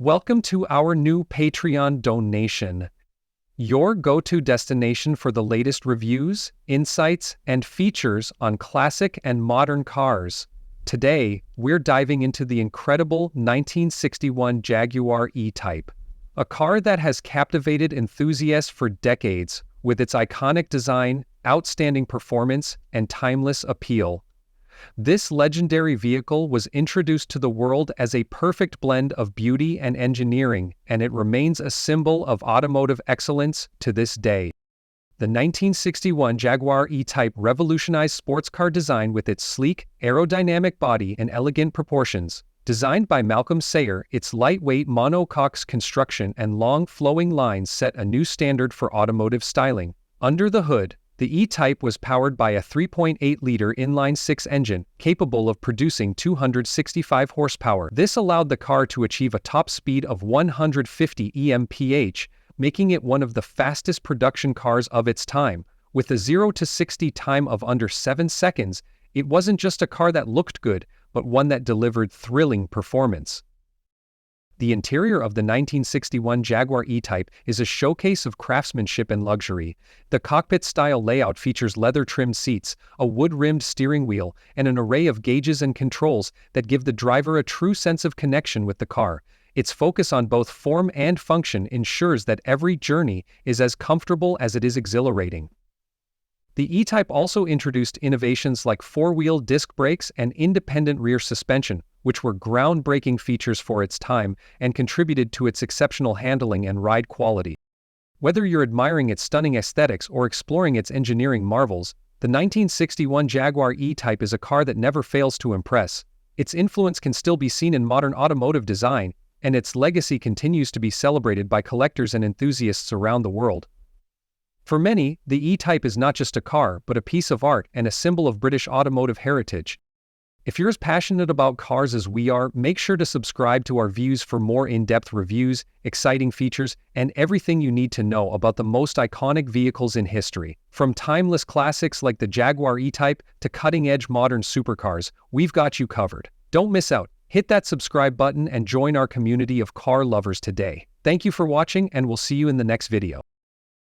Welcome to our new Patreon donation, your go-to destination for the latest reviews, insights, and features on classic and modern cars. Today, we're diving into the incredible 1961 Jaguar E-Type, a car that has captivated enthusiasts for decades with its iconic design, outstanding performance, and timeless appeal. This legendary vehicle was introduced to the world as a perfect blend of beauty and engineering, and it remains a symbol of automotive excellence to this day. The 1961 Jaguar E-Type revolutionized sports car design with its sleek, aerodynamic body and elegant proportions. Designed by Malcolm Sayer, its lightweight monocoque construction and long flowing lines set a new standard for automotive styling. Under the hood, the E-Type was powered by a 3.8-liter inline-six engine, capable of producing 265 horsepower. This allowed the car to achieve a top speed of 150 mph, making it one of the fastest production cars of its time. With a 0 to 60 time of under 7 seconds, it wasn't just a car that looked good, but one that delivered thrilling performance. The interior of the 1961 Jaguar E-Type is a showcase of craftsmanship and luxury. The cockpit-style layout features leather-trimmed seats, a wood-rimmed steering wheel, and an array of gauges and controls that give the driver a true sense of connection with the car. Its focus on both form and function ensures that every journey is as comfortable as it is exhilarating. The E-Type also introduced innovations like four-wheel disc brakes and independent rear suspension, which were groundbreaking features for its time and contributed to its exceptional handling and ride quality. Whether you're admiring its stunning aesthetics or exploring its engineering marvels, the 1961 Jaguar E-Type is a car that never fails to impress. Its influence can still be seen in modern automotive design, and its legacy continues to be celebrated by collectors and enthusiasts around the world. For many, the E-Type is not just a car, but a piece of art and a symbol of British automotive heritage. If you're as passionate about cars as we are, make sure to subscribe to our views for more in-depth reviews, exciting features, and everything you need to know about the most iconic vehicles in history. From timeless classics like the Jaguar E-Type to cutting-edge modern supercars, we've got you covered. Don't miss out. Hit that subscribe button and join our community of car lovers today. Thank you for watching, and we'll see you in the next video.